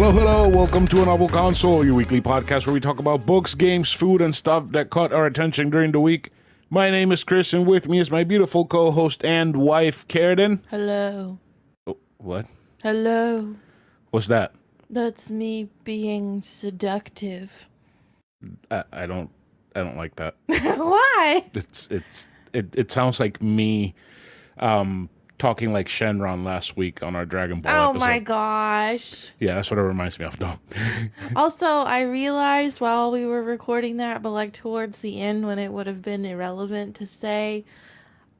Hello, hello. Welcome to A Novel Console, your weekly podcast where we talk about books, games, food, and stuff that caught our attention during the week. My name is Chris, and with me is my beautiful co-host and wife, Karen. Hello. Oh, what? Hello. What's that? That's me being seductive. I don't like that. Why? It sounds like me talking like Shenron last week on our Dragon Ball episode. Oh my gosh. Yeah, that's what it reminds me of. No. Also, I realized while we were recording that, but like towards the end when it would have been irrelevant to say,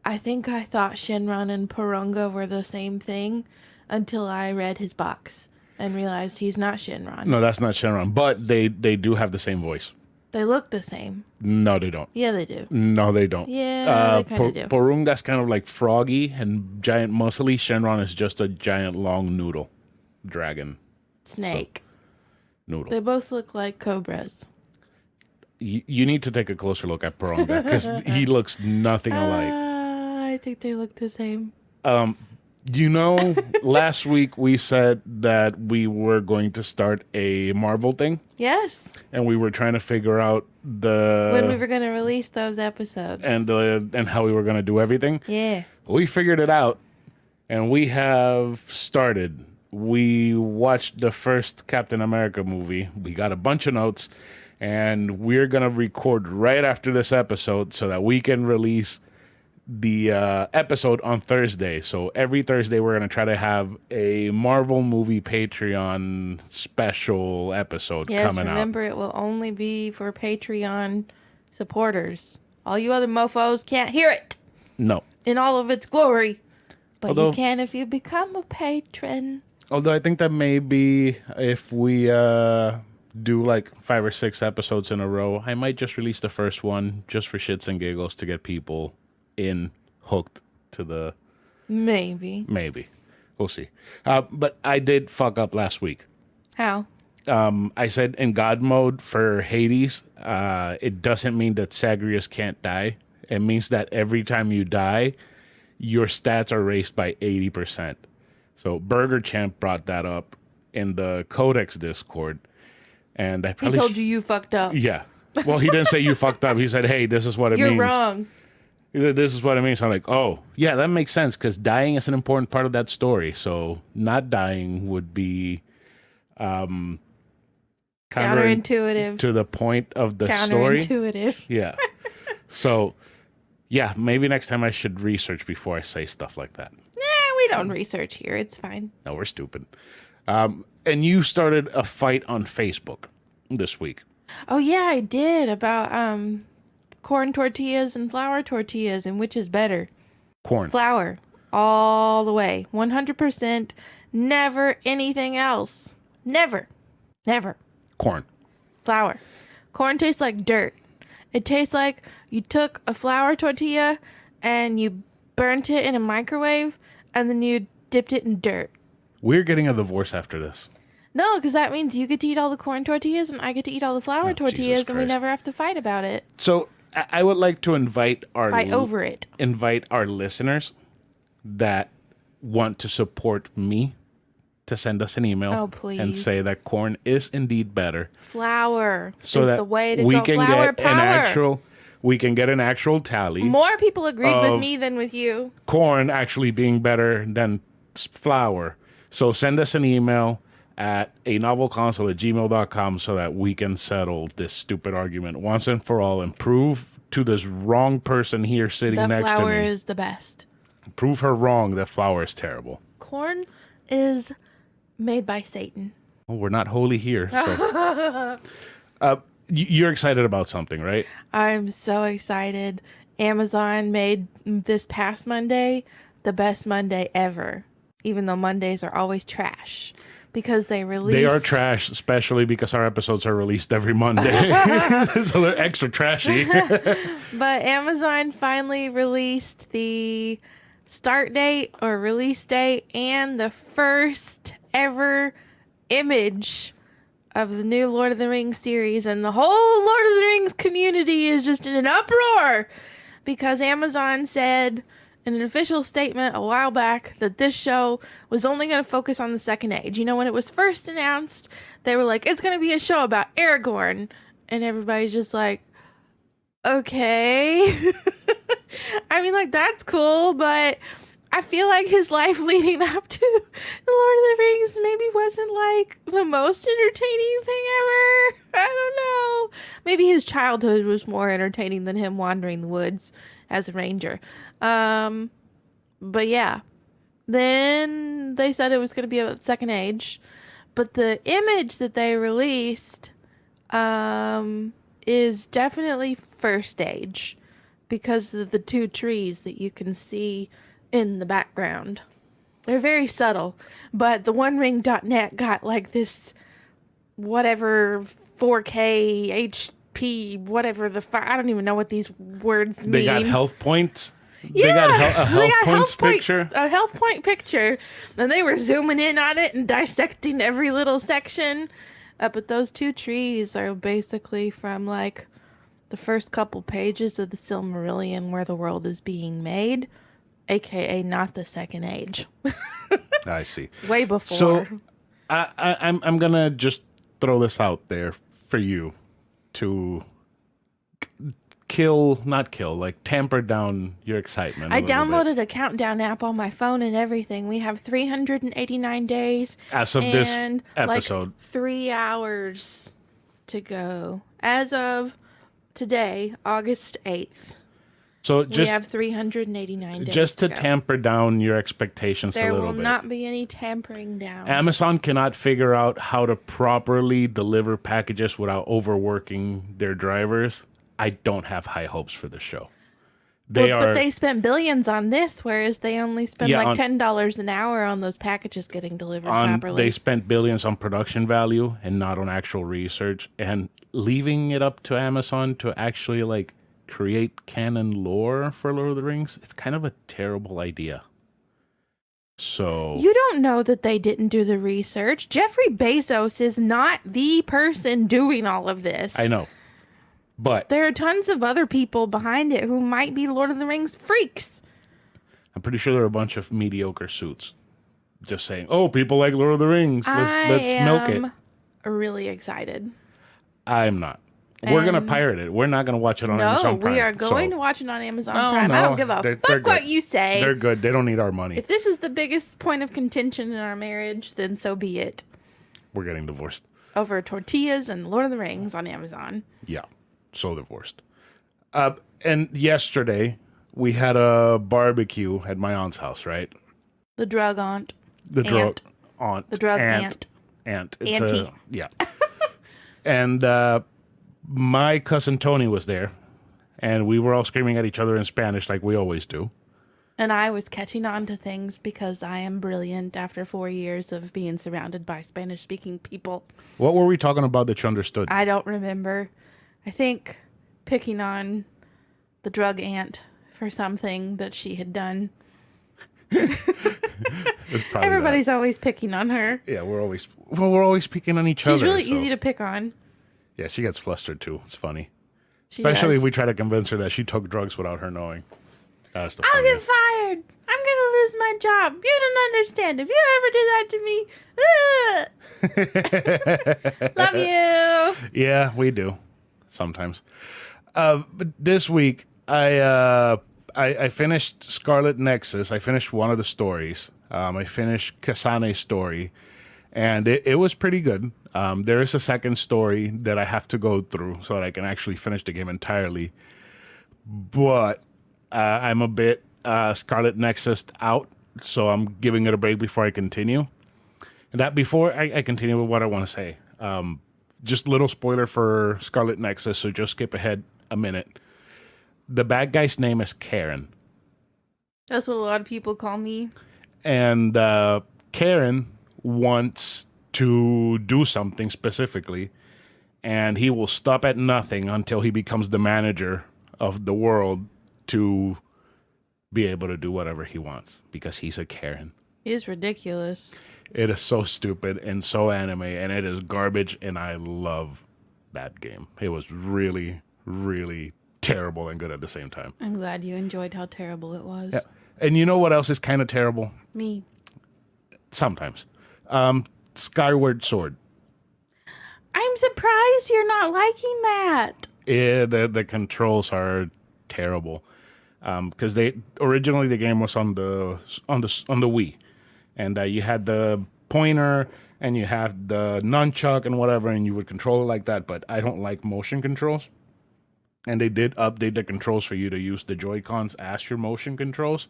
I think I thought Shenron and Porunga were the same thing until I read his box and realized he's not Shenron. No, that's not Shenron, but they do have the same voice. They look the same. No, they don't. Yeah, they do. No, they don't. Yeah, they kind of do. Porunga's kind of like froggy and giant muscly. Shenron is just a giant long noodle dragon. Snake. So, noodle. They both look like cobras. You need to take a closer look at Porunga because he looks nothing alike. I think they look the same. Last week we said that we were going to start a Marvel thing. Yes. And we were trying to figure out when we were going to release those episodes. And how we were going to do everything. Yeah. We figured it out, and we have started. We watched the first Captain America movie. We got a bunch of notes, and we're going to record right after this episode so that we can release the episode on Thursday. So every Thursday we're going to try to have a Marvel movie Patreon special episode coming out. Yes, remember it will only be for Patreon supporters. All you other mofos can't hear it. No. In all of its glory. But you can if you become a patron. Although I think that maybe if we do like 5 or 6 episodes in a row, I might just release the first one just for shits and giggles to get people hooked to the... Maybe. We'll see. But I did fuck up last week. How? I said in God mode for Hades, it doesn't mean that Zagreus can't die. It means that every time you die, your stats are raised by 80%. So Burger Champ brought that up in the Codex Discord. And I probably... He told you fucked up. Yeah. Well, he didn't say you fucked up. He said, hey, this is what it means. You're wrong. He said, this is what it means. I'm like, oh, yeah, that makes sense because dying is an important part of that story. So not dying would be counterintuitive to the point of the story. Counterintuitive. Yeah. So, yeah, maybe next time I should research before I say stuff like that. We don't research here. It's fine. No, we're stupid. And you started a fight on Facebook this week. Oh, yeah, I did about... corn tortillas and flour tortillas, and which is better? Corn. Flour. All the way. 100%. Never anything else. Never. Corn. Flour. Corn tastes like dirt. It tastes like you took a flour tortilla and you burnt it in a microwave and then you dipped it in dirt. We're getting a divorce after this. No, because that means you get to eat all the corn tortillas and I get to eat all the flour tortillas and we never have to fight about it. So I would like to invite our listeners that want to support me to send us an email and say that corn is indeed better. Flour so is that the way to we go. Can flour get power. We can get an actual tally. More people agreed with me than with you. Corn actually being better than flour. So send us an email at anovelconsole@gmail.com so that we can settle this stupid argument once and for all and prove to this wrong person here sitting next to me. The flour is the best. Prove her wrong that flour is terrible. Corn is made by Satan. Well, we're not holy here. So. You're excited about something, right? I'm so excited. Amazon made this past Monday the best Monday ever, even though Mondays are always trash. Because they are trash, especially because our episodes are released every Monday. So they're extra trashy. But Amazon finally released the start date or release date and the first ever image of the new Lord of the Rings series. And the whole Lord of the Rings community is just in an uproar because Amazon said in an official statement a while back that this show was only going to focus on the Second Age. You know, when it was first announced, they were like, it's going to be a show about Aragorn. And everybody's just like, okay. I mean, like, that's cool, but I feel like his life leading up to The Lord of the Rings maybe wasn't, like, the most entertaining thing ever. I don't know. Maybe his childhood was more entertaining than him wandering the woods as a ranger. But yeah. Then they said it was going to be about the Second Age. But the image that they released is definitely First Age because of the two trees that you can see in the background. They're very subtle, but the OneRing.net got like this whatever 4K HP whatever I don't even know what these words mean. They got health points. Yeah, they got a health points picture. A health point picture, and they were zooming in on it and dissecting every little section. But those two trees are basically from like the first couple pages of the Silmarillion where the world is being made, aka not the Second Age. I see. Way before. So I'm gonna just throw this out there for you to tamper down your excitement. I downloaded a countdown app on my phone and everything. We have 389 days as of this episode. Like 3 hours to go. As of today, August 8th. So we have 389 days. Just to tamper down your expectations a little bit. There will not be any tampering down. Amazon cannot figure out how to properly deliver packages without overworking their drivers. I don't have high hopes for this show. But they spent billions on this, whereas they only spend $10 an hour on those packages getting delivered properly. They spent billions on production value and not on actual research, and leaving it up to Amazon to actually like create canon lore for Lord of the Rings. It's kind of a terrible idea. So you don't know that they didn't do the research. Jeffrey Bezos is not the person doing all of this. I know. But there are tons of other people behind it who might be Lord of the Rings freaks. I'm pretty sure there are a bunch of mediocre suits just saying, "Oh, people like Lord of the Rings. Let's milk it." I'm really excited. I'm not. We're gonna pirate it. We're not gonna watch it on Amazon Prime. No, we are going to watch it on Amazon Prime. I don't give a fuck what you say. They're good. They don't need our money. If this is the biggest point of contention in our marriage, then so be it. We're getting divorced over tortillas and Lord of the Rings on Amazon. Yeah. So divorced. And yesterday we had a barbecue at my aunt's house, right? The drug aunt. The drug aunt. The drug aunt. Aunt. It's Auntie. Yeah. And my cousin Tony was there, and we were all screaming at each other in Spanish like we always do. And I was catching on to things because I am brilliant after 4 years of being surrounded by Spanish-speaking people. What were we talking about that you understood? I don't remember. I think picking on the drug aunt for something that she had done. Everybody's always picking on her. Yeah, we're always picking on each other. She's really easy to pick on. Yeah, she gets flustered too. It's funny. Especially if we try to convince her that she took drugs without her knowing. That's the I'll get fired. I'm going to lose my job. You don't understand. If you ever do that to me, love you. Yeah, we do. Sometimes. But this week, I finished Scarlet Nexus. I finished one of the stories. I finished Kasane's story, and it was pretty good. There is a second story that I have to go through so that I can actually finish the game entirely. But I'm a bit Scarlet Nexus out, so I'm giving it a break before I continue. And that before I continue with what I want to say. Just a little spoiler for Scarlet Nexus, so just skip ahead a minute. The bad guy's name is Karen. That's what a lot of people call me. And Karen wants to do something specifically, and he will stop at nothing until he becomes the manager of the world to be able to do whatever he wants, because he's a Karen. He's ridiculous. It is so stupid and so anime, and it is garbage, and I love that game. It was really, really terrible and good at the same time. I'm glad you enjoyed how terrible it was. Yeah. And you know what else is kind of terrible? Me. Sometimes. Skyward Sword. I'm surprised you're not liking that. Yeah, the controls are terrible. Because originally the game was on the Wii, and you had the pointer and you had the nunchuck and whatever, and you would control it like that. But I don't like motion controls, and they did update the controls for you to use the Joy-Cons as your motion controls.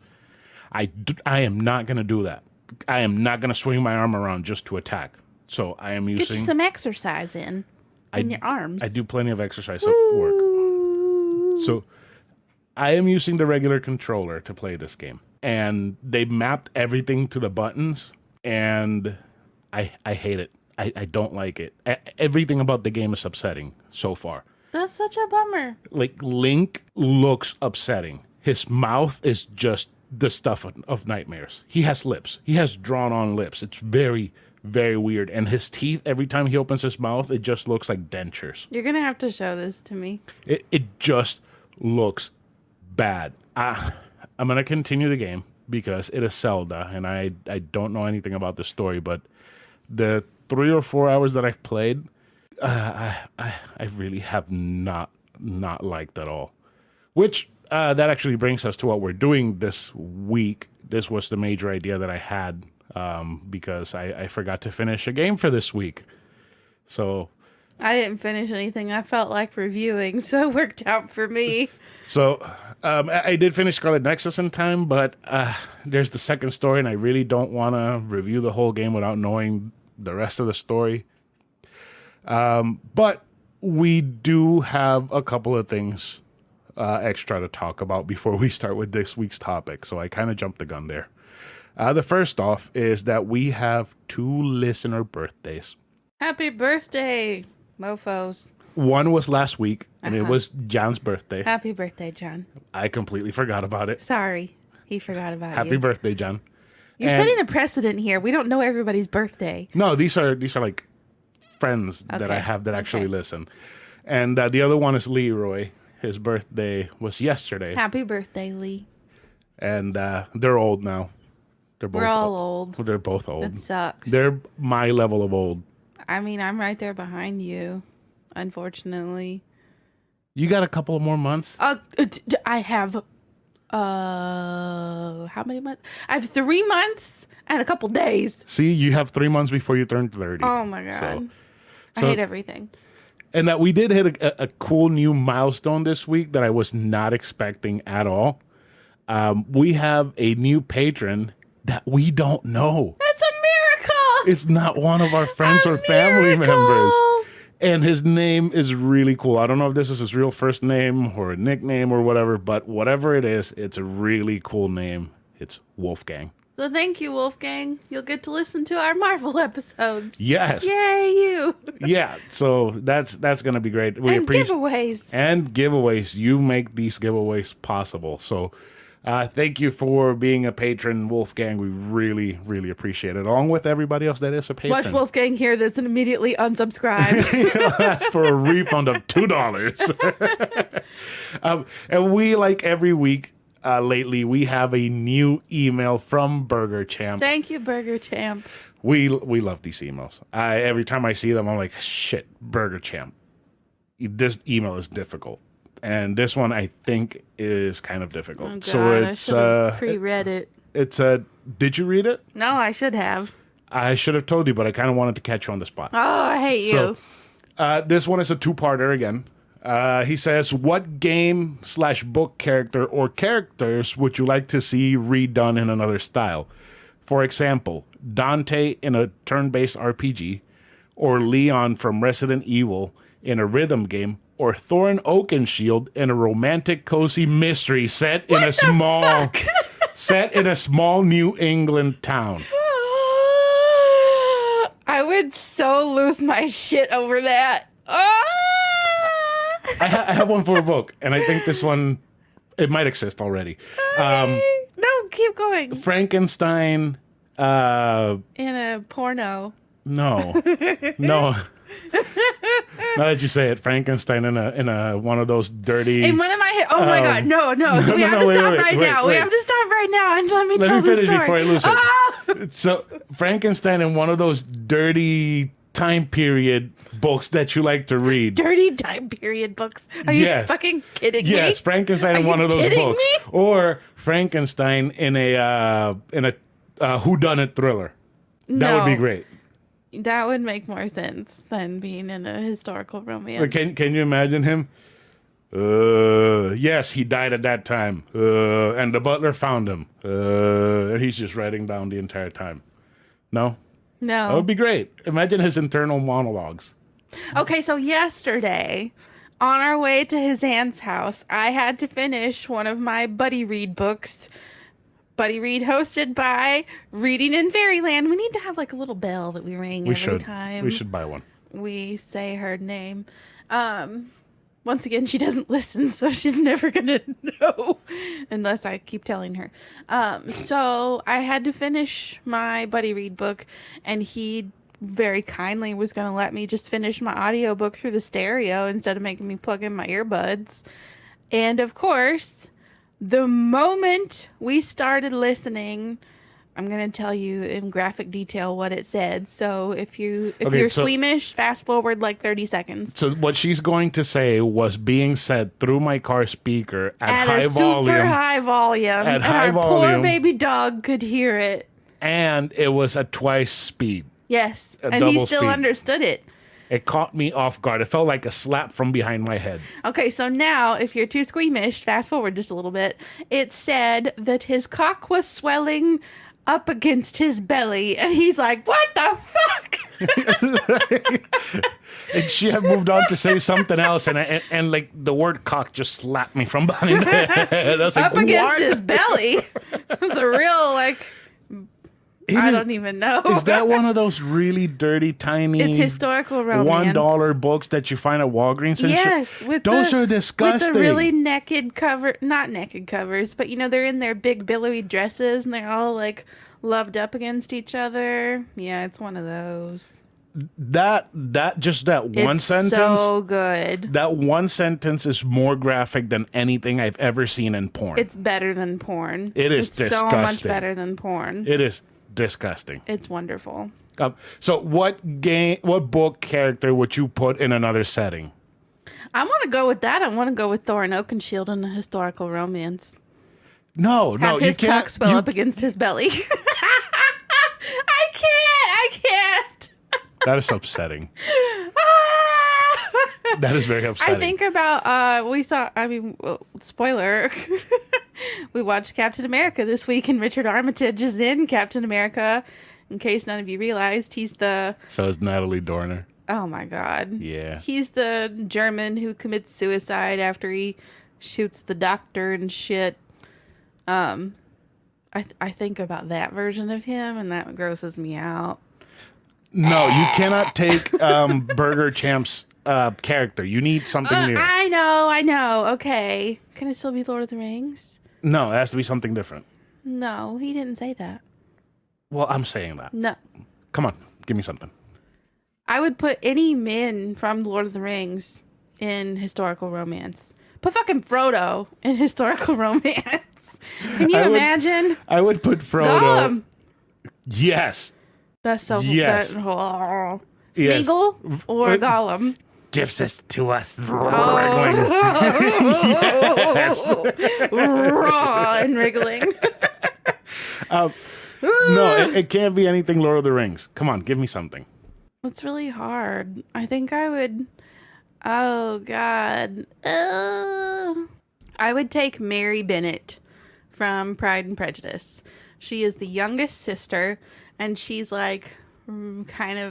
I am not gonna do that. I am not gonna swing my arm around just to attack. So I am using. Get you some exercise in your arms. I do plenty of exercise at work. So I am using the regular controller to play this game. And they mapped everything to the buttons, and I hate it. I don't like it. Everything about the game is upsetting so far. That's such a bummer. Like, Link looks upsetting. His mouth is just the stuff of nightmares. He has lips. He has drawn-on lips. It's very, very weird. And his teeth, every time he opens his mouth, it just looks like dentures. You're going to have to show this to me. It just looks bad. I'm going to continue the game because it is Zelda, and I don't know anything about the story, but the 3 or 4 hours that I've played, I really have not liked at all. Which, that actually brings us to what we're doing this week. This was the major idea that I had because I forgot to finish a game for this week. So I didn't finish anything I felt like reviewing, so it worked out for me. So I did finish Scarlet Nexus in time, but there's the second story, and I really don't want to review the whole game without knowing the rest of the story. But we do have a couple of things extra to talk about before we start with this week's topic, so I kind of jumped the gun there. The first off is that we have 2 listener birthdays. Happy birthday, mofos. One was last week, and it was John's birthday. Happy birthday, John. I completely forgot about it. Sorry, he forgot about you. Happy birthday, John. You're setting a precedent here. We don't know everybody's birthday. No, these are like friends that I have that actually listen. And the other one is Leroy. His birthday was yesterday. Happy birthday, Lee. And they're old now. We're all old. They're both old. That sucks. They're my level of old. I mean, I'm right there behind you, unfortunately. You got a couple of more months? I have, how many months? I have 3 months and a couple days. See, you have 3 months before you turn 30. Oh my God. I hate everything. And that we did hit a cool new milestone this week that I was not expecting at all. We have a new patron that we don't know. That's a miracle. It's not one of our friends or family members. And his name is really cool. I don't know if this is his real first name or a nickname or whatever, but whatever it is, it's a really cool name. It's Wolfgang. So thank you, Wolfgang. You'll get to listen to our Marvel episodes. Yes. Yay, you. Yeah, so that's going to be great. We appreciate giveaways. And giveaways. You make these giveaways possible. So thank you for being a patron, Wolfgang. We really, really appreciate it, along with everybody else that is a patron. Watch Wolfgang hear this and immediately unsubscribe. Ask for a refund of $2. And we, like every week lately, we have a new email from Burger Champ. Thank you, Burger Champ. We love these emails. Every time I see them, I'm like, shit, Burger Champ. This email is difficult. And this one, I think, is kind of difficult. Oh, God, so it's I pre-read it. It's did you read it? No, I should have. I should have told you, but I kind of wanted to catch you on the spot. Oh, I hate you. So, this one is a 2-parter again. He says, what game/book character or characters would you like to see redone in another style? For example, Dante in a turn-based RPG, or Leon from Resident Evil in a rhythm game, or Thorin Oakenshield in a romantic, cozy mystery set in a small New England town. I would so lose my shit over that. I have one for a book, and I think this one, it might exist already. No, keep going. Frankenstein. In a porno. No. Now that you say it, Frankenstein in a one of those dirty. In one of my oh my God, no. So we have to stop right now. We have to stop right now and let me Let tell me the finish story. before I lose it. Ah! So Frankenstein in one of those dirty time period books that you like to read. Dirty time period books. Are you fucking kidding me? Yes, Frankenstein in Are one you of those kidding books, me? or Frankenstein in a whodunit thriller. That would be No. great. That would make more sense than being in a historical romance. Can you imagine him? Yes, he died at that time, and the butler found him, and he's just writing down the entire time. No, that No. would be great. Imagine his internal monologues. Okay, so yesterday, on our way to his aunt's house, I had to finish one of my buddy read books. Buddy Read, hosted by Reading in Fairyland. We need to have like a little bell that we ring every time We should buy one. we say her name. Once again, she doesn't listen, so she's never gonna know unless I keep telling her. So I had to finish my Buddy Read book, and he very kindly was gonna let me just finish my audiobook through the stereo instead of making me plug in my earbuds. And of course, the moment we started listening, I'm going to tell you in graphic detail what it said. So if you're squeamish, fast forward like 30 seconds. So what she's going to say was being said through my car speaker at high a volume. super high volume. At and high our volume. poor baby dog could hear it. And it was at twice speed. Yes. At And he double still speed. understood it. It caught me off guard. It felt like a slap from behind my head. Okay, so now, if you're too squeamish, fast forward just a little bit. It said that his cock was swelling up against his belly, and he's like, "What the fuck?" And she had moved on to say something else, and like the word cock just slapped me from behind the head. I was like, Up against what? his belly. It's a real, like, I don't even know. Is that one of those really dirty, tiny... It's historical romance. $1 books that you find at Walgreens and yes, shit? with Those are disgusting. With the really naked cover, not naked covers, but you know, they're in their big billowy dresses and they're all like loved up against each other. Yeah, it's one of those. That one sentence. So good. That one sentence is more graphic than anything I've ever seen in porn. It's better than porn. It is it's disgusting. so much better than porn. It is disgusting. It's wonderful. So what book character would you put in another setting? I want to go with that. I want to go with Thorin Oakenshield in a historical romance. No, Have you his can't. cock swell up against his belly. I can't. That is upsetting. That is very upsetting. I think about, spoiler. We watched Captain America this week, and Richard Armitage is in Captain America. In case none of you realized, he's the... So is Natalie Dorner. Oh, my God. Yeah. He's the German who commits suicide after he shoots the doctor and shit. I think about that version of him, and that grosses me out. No, you cannot take Burger Champ's character. You need something new. I know. Okay. Can it still be Lord of the Rings? No, it has to be something different. No, he didn't say that. Well, I'm saying that. No. Come on, give me something. I would put any men from Lord of the Rings in historical romance. Put fucking Frodo in historical romance. Can you imagine? I would put Frodo. Gollum. Yes. That's so... Yes. Smeagol Yes. or Gollum? Gives this to us. Raw and wriggling. No, it can't be anything Lord of the Rings. Come on, give me something. That's really hard. I think I would... Oh, God. I would take Mary Bennett from Pride and Prejudice. She is the youngest sister, and she's like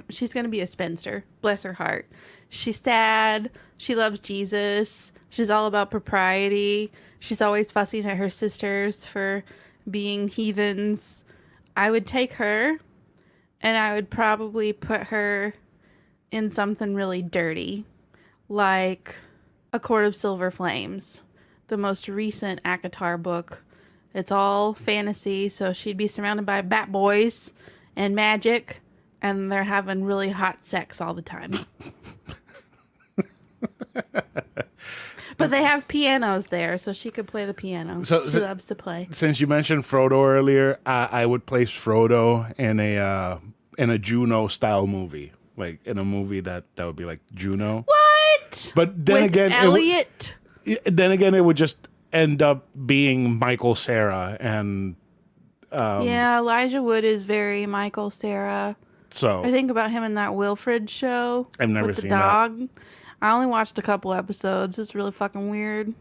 she's going to be a spinster. Bless her heart. She's sad. She loves Jesus. She's all about propriety. She's always fussing at her sisters for being heathens. I would take her, and I would probably put her in something really dirty, like A Court of Silver Flames, the most recent ACOTAR book. It's all fantasy, so she'd be surrounded by bat boys and magic, and they're having really hot sex all the time. But they have pianos there, so she could play the piano. So- She loves to play. Since you mentioned Frodo earlier, I would place Frodo in a Juno style movie, like in a movie that would be like Juno. What? But then With again, Elliot. it would just end up being Michael Cera, and Yeah, Elijah Wood is very Michael Cera. so I think about him in that Wilfred show. I've never with the seen that. dog. I only watched a couple episodes. It's really fucking weird.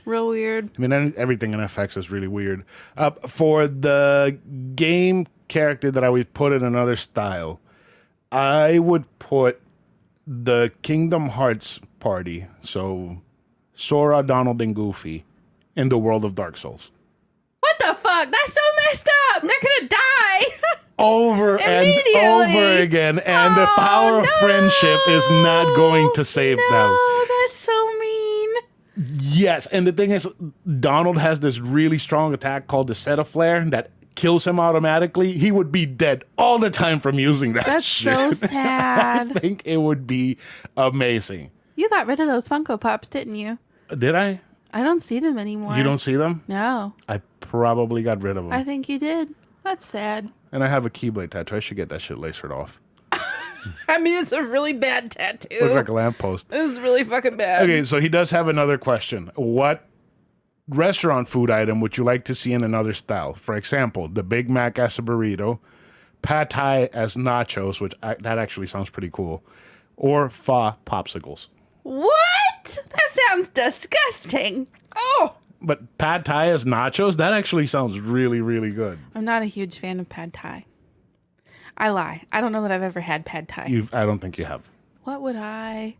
Real weird. I mean, everything in FX is really weird. For the game character that I would put in another style, I would put the Kingdom Hearts party, so Sora, Donald, and Goofy, in the world of Dark Souls. What the fuck? That's so messed up. They're gonna die. Over and Immediately. over again, and the power of friendship is not going to save them. No, that's so mean. Yes, and the thing is, Donald has this really strong attack called the Set of Flare that kills him automatically. He would be dead all the time from using that That's shit. so sad. I think it would be amazing. You got rid of those Funko Pops, didn't you? Did I? I don't see them anymore. You don't see them? No, I probably got rid of them. I think you did. That's sad. And I have a Keyblade tattoo. I should get that shit lasered off. I mean, it's a really bad tattoo. Looks like a lamppost. It was really fucking bad. Okay, so he does have another question. What restaurant food item would you like to see in another style? For example, the Big Mac as a burrito, pad thai as nachos, which that actually sounds pretty cool, or pho popsicles. What? That sounds disgusting. Oh! But pad thai as nachos, that actually sounds really, really good. I'm not a huge fan of pad thai. I lie. I don't know that I've ever had pad thai. I don't think you have. What would I?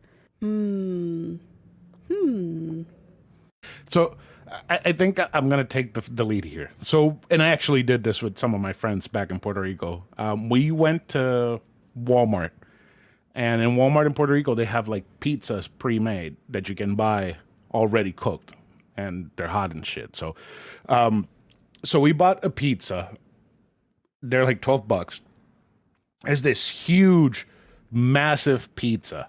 So I think I'm going to take the lead here. So, and I actually did this with some of my friends back in Puerto Rico. We went to Walmart, and in Walmart in Puerto Rico, they have like pizzas pre-made that you can buy already cooked, and they're hot and shit. So, so we bought a pizza. They're like $12. It's this huge, massive pizza.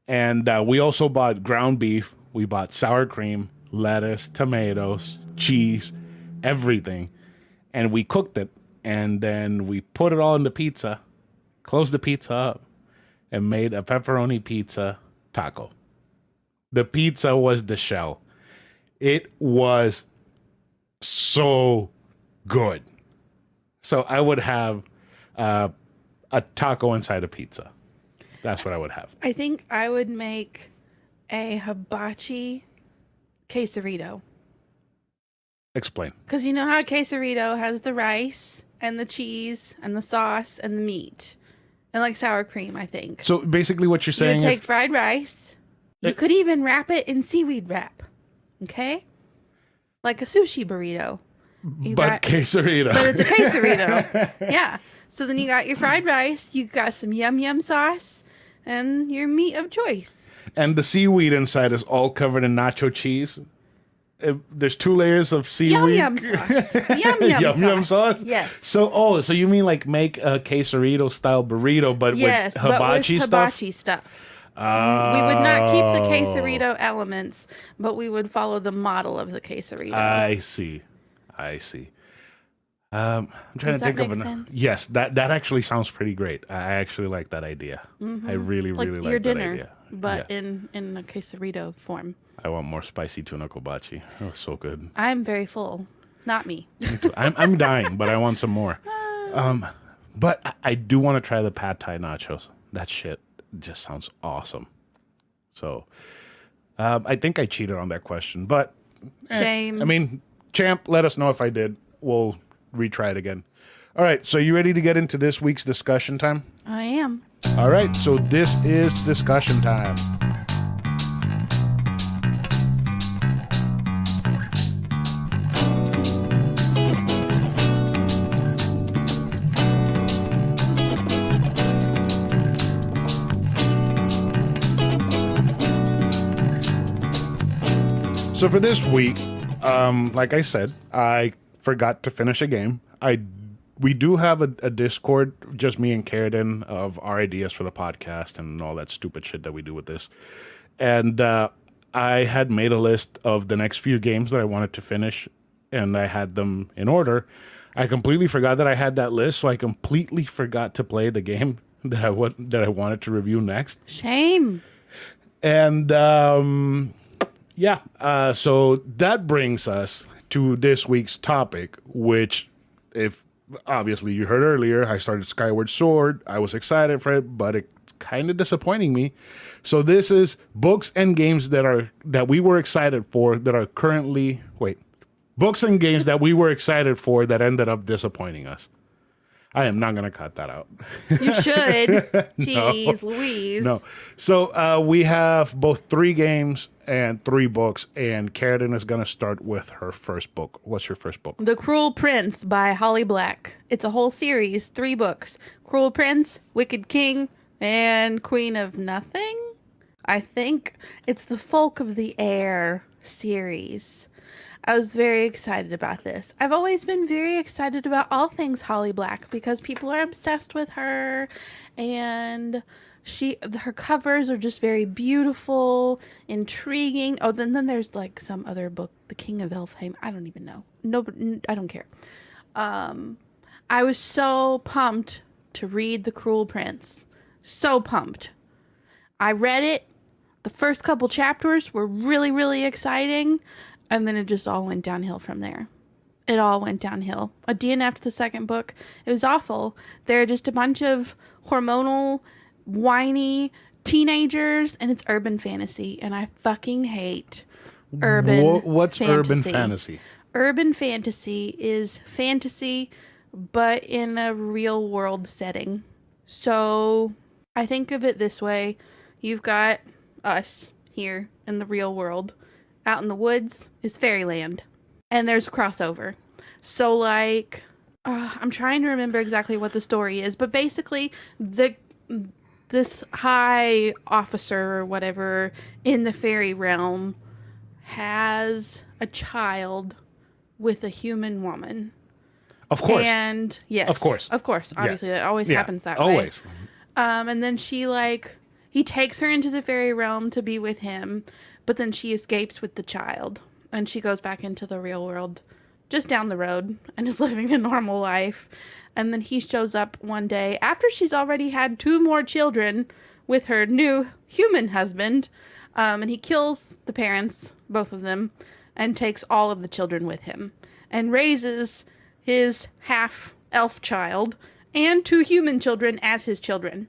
And we also bought ground beef. We bought sour cream, lettuce, tomatoes, cheese, everything. And we cooked it. And then we put it all in the pizza, closed the pizza up, and made a pepperoni pizza taco. The pizza was the shell. It was so good. So I would have a taco inside a pizza. That's what I would have. I think I would make a hibachi quesarito. Explain. Because you know how a quesarito has the rice and the cheese and the sauce and the meat and like sour cream, I think. So basically what you're You saying would take is... fried rice. You could even wrap it in seaweed wrap. Okay? Like a sushi burrito. quesarito. But it's a quesarito. Yeah. So then you got your fried rice, you got some yum yum sauce, and your meat of choice. And the seaweed inside is all covered in nacho cheese. There's 2 layers of seaweed. Yum yum sauce. Yum yum sauce. Yum sauce? Yes. So you mean like make a quesarito style burrito, but Yes, with but hibachi with stuff? hibachi stuff. We would not keep the quesarito elements, but we would follow the model of the quesarito. I see. I'm trying Does to think that of make an. sense? Yes, that actually sounds pretty great. I actually like that idea. I really, like really your like that dinner, idea. but Yeah. in a quesarito form. I want more spicy tuna kobachi. That was so good. I'm very full. Not me. I'm dying, but I want some more. But I do want to try the pad thai nachos. That shit just sounds awesome. So, I think I cheated on that question, but Shame. I mean, champ, let us know if I did. We'll retry it again. All right, so you ready to get into this week's discussion time? I am. All right, so this is discussion time. So for this week, like I said, I forgot to finish a game. We do have a Discord, just me and Carradine, of our ideas for the podcast and all that stupid shit that we do with this. And I had made a list of the next few games that I wanted to finish, and I had them in order. I completely forgot that I had that list, so I completely forgot to play the game that I wanted to review next. Shame. And so that brings us to this week's topic, which, if obviously you heard earlier, I started Skyward Sword. I was excited for it, but it's kind of disappointing me. So this is books and games that we were excited for that are currently books and games that we were excited for that ended up disappointing us. I am not going to cut that out. You should. Jeez Louise. No. So we have both 3 games and 3 books, and Carradine is going to start with her first book. What's your first book? The Cruel Prince by Holly Black. It's a whole series, 3 books. Cruel Prince, Wicked King, and Queen of Nothing? I think it's the Folk of the Air series. I was very excited about this. I've always been very excited about all things Holly Black because people are obsessed with her, and her covers are just very beautiful, intriguing. Oh, then there's like some other book, The King of Elfheim. I don't even know. No, I don't care. I was so pumped to read The Cruel Prince. So pumped. I read it. The first couple chapters were really, really exciting. And then it just all went downhill from there. It all went downhill. I DNF'd the second book. It was awful. They're just a bunch of hormonal, whiny teenagers, and it's urban fantasy. And I fucking hate urban What's fantasy. urban fantasy? Urban fantasy is fantasy, but in a real world setting. So I think of it this way. You've got us here in the real world. Out in the woods is fairyland. And there's a crossover. So like, I'm trying to remember exactly what the story is, but basically this high officer or whatever in the fairy realm has a child with a human woman. Of course. And yes. Of course. Obviously, that always happens that way. Always. And then he takes her into the fairy realm to be with him, but then she escapes with the child, and she goes back into the real world just down the road and is living a normal life. And then he shows up one day after she's already had 2 more children with her new human husband, and he kills the parents, both of them, and takes all of the children with him and raises his half-elf child and 2 human children as his children.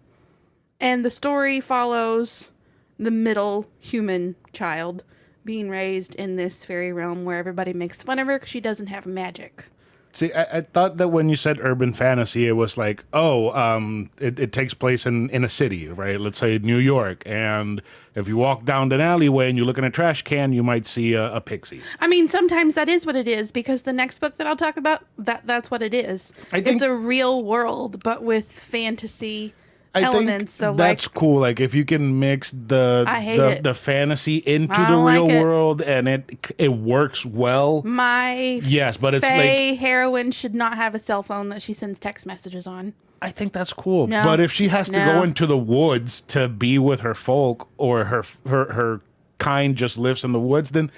And the story follows the middle human child being raised in this fairy realm where everybody makes fun of her because she doesn't have magic. See, I thought that when you said urban fantasy, it was like, it takes place in a city, right? Let's say New York. And if you walk down an alleyway and you look in a trash can, you might see a pixie. I mean, sometimes that is what it is, because the next book that I'll talk about, that's what it is. It's a real world, but with fantasy elements. So that's cool. Like if you can mix the fantasy into the real world, and it works well. But it's Faye heroine should not have a cell phone that she sends text messages on. I think that's cool. No, but if she has to go into the woods to be with her folk, or her kind just lives in the woods, then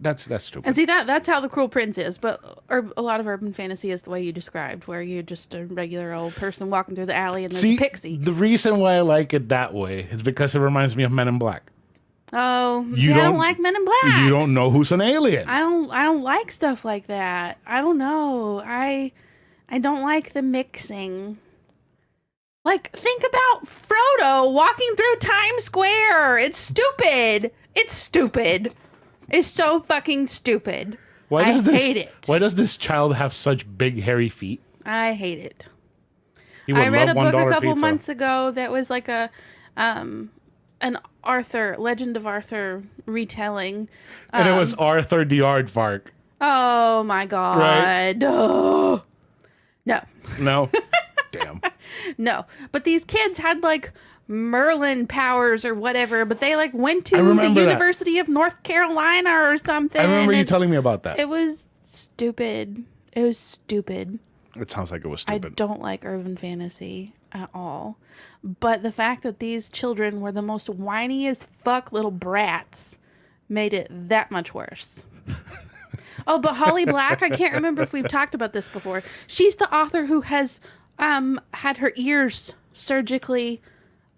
that's stupid. And see, that's how The Cruel Prince is, but a lot of urban fantasy is the way you described, where you're just a regular old person walking through the alley and there's a pixie. The reason why I like it that way is because it reminds me of Men in Black. Oh, I don't like Men in Black. You don't know who's an alien. I don't like stuff like that. I don't know. I don't like the mixing. Like, think about Frodo walking through Times Square. It's stupid. It's so fucking stupid. I hate it. Why does this child have such big hairy feet? I hate it. I read a book a couple months ago that was like an Legend of Arthur retelling. And it was Arthur the Aardvark. Oh my god. Right? Oh. No. No? Damn. No. But these kids had like Merlin powers or whatever, but they like went to the University of North Carolina or something. I remember you telling me about that. It was stupid. It sounds like it was I stupid. don't like urban fantasy at all. But the fact that these children were the most whiny as fuck little brats made it that much worse. Oh, but Holly Black, I can't remember if we've talked about this before. She's the author who has had her ears surgically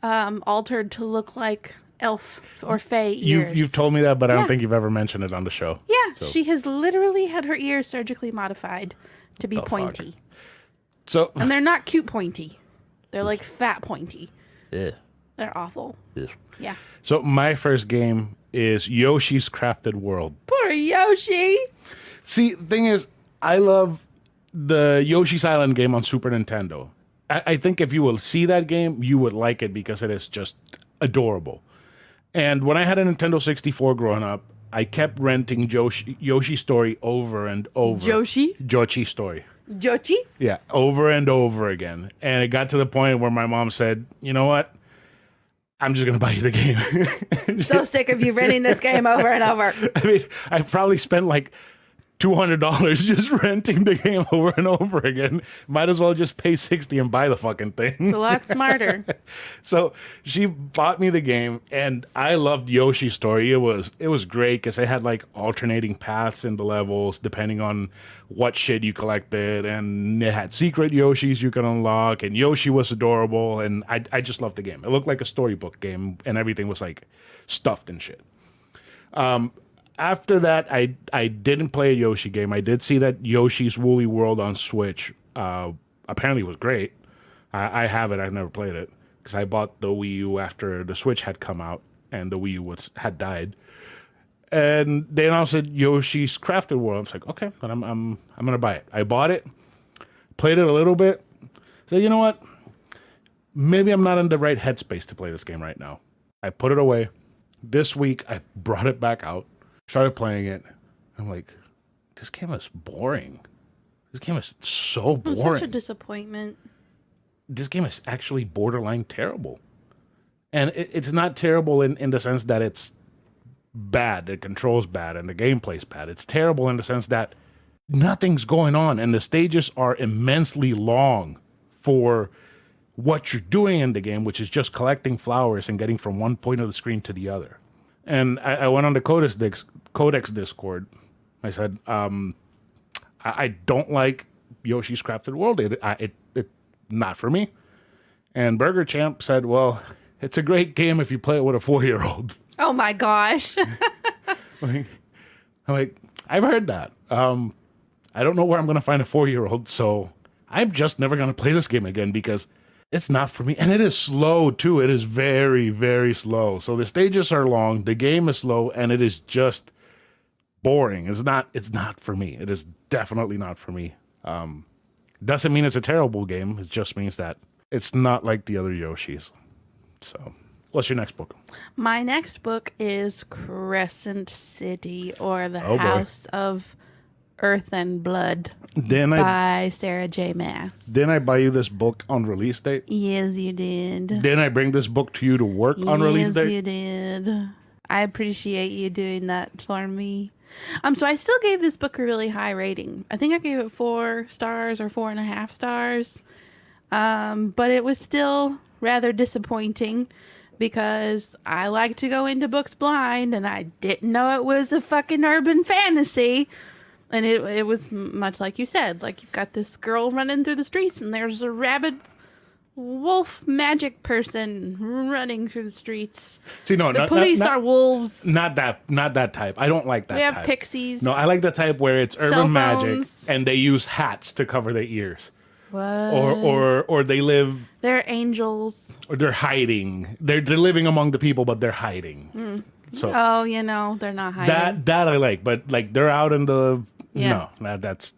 altered to look like elf or fae ears. You've told me that, but I Yeah. don't think you've ever mentioned it on the show. Yeah, So- she has literally had her ears surgically modified to be The fuck? pointy. So, And they're not cute pointy. They're like fat pointy. yeah. They're awful. Yeah. So my first game is Yoshi's Crafted World. Poor Yoshi. See, the thing is, I love the Yoshi's Island game on Super Nintendo. I think if you will see that game, you would like it because it is just adorable. And when I had a Nintendo 64 growing up, I kept renting Yoshi's Story over and over. Yoshi's Story. Jochi? Yeah, over and over again. And it got to the point where my mom said, you know what? I'm just going to buy you the game. So sick of you renting this game over and over. I mean, I probably spent like $200 just renting the game over and over again. Might as well just pay $60 and buy the fucking thing. It's a lot smarter. So she bought me the game, and I loved Yoshi's Story. It was great because it had like alternating paths in the levels depending on what shit you collected, and it had secret Yoshis you could unlock, and Yoshi was adorable, and I just loved the game. It looked like a storybook game, and everything was like stuffed and shit. After that, I didn't play a Yoshi game. I did see that Yoshi's Woolly World on Switch apparently was great. I have it. I've never played it because I bought the Wii U after the Switch had come out and the Wii U had died. And they announced it Yoshi's Crafted World. I was like, okay, but I'm gonna buy it. I bought it, played it a little bit. Said, you know what? Maybe I'm not in the right headspace to play this game right now. I put it away. This week I brought it back out. Started playing it. I'm like, this game is boring. This game is so It was boring. such a disappointment. This game is actually borderline terrible. And it's not terrible in the sense that it's bad, the control's bad, and the gameplay's bad. It's terrible in the sense that nothing's going on, and the stages are immensely long for what you're doing in the game, which is just collecting flowers and getting from one point of the screen to the other. And I went on the Codex Discord. I said, I don't like Yoshi's Crafted World. It not for me. And Burger Champ said, well, it's a great game if you play it with a 4-year-old. Oh my gosh. I'm like, I've heard that. I don't know where I'm going to find a 4-year-old, so I'm just never going to play this game again because it's not for me. And it is slow, too. It is very, very slow. So the stages are long, the game is slow, and it is just boring. It's not for me. It is definitely not for me. Doesn't mean it's a terrible game. It just means that it's not like the other Yoshis. So, what's your next book? My next book is Crescent City, or The Oh, boy. House of Earth and Blood Then by Sarah J. Maas. Then I buy you this book on release date. Yes, you did. Then I bring this book to you to work on release Yes, date. you did. I appreciate you doing that for me. So I still gave this book a really high rating. I think I gave it 4 stars or 4.5 stars. But it was still rather disappointing because I like to go into books blind, and I didn't know it was a fucking urban fantasy. And it was much like you said. Like, you've got this girl running through the streets, and there's a rabid wolf magic person running through the streets. See, no, The police are wolves. not that type. I don't like that. We have type. pixies. No, I like the type where it's Cell urban magic phones. and they use hats to cover their ears, What? or they live, They're angels. or they're hiding. They're living among the people, but they're hiding. So Oh, they're not hiding. that I like, but like they're out in the Yeah. no, that's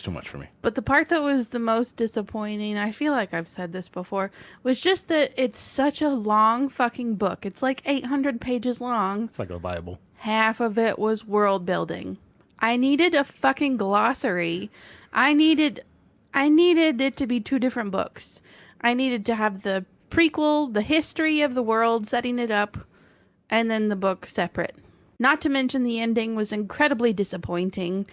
too much for me. But the part that was the most disappointing, I feel like I've said this before, was just that it's such a long fucking book. It's like 800 pages long. It's like a Bible. Half of it was world building. I needed a fucking glossary. I needed it to be 2 different books. I needed to have the prequel, the history of the world, setting it up, and then the book separate. Not to mention the ending was incredibly disappointing.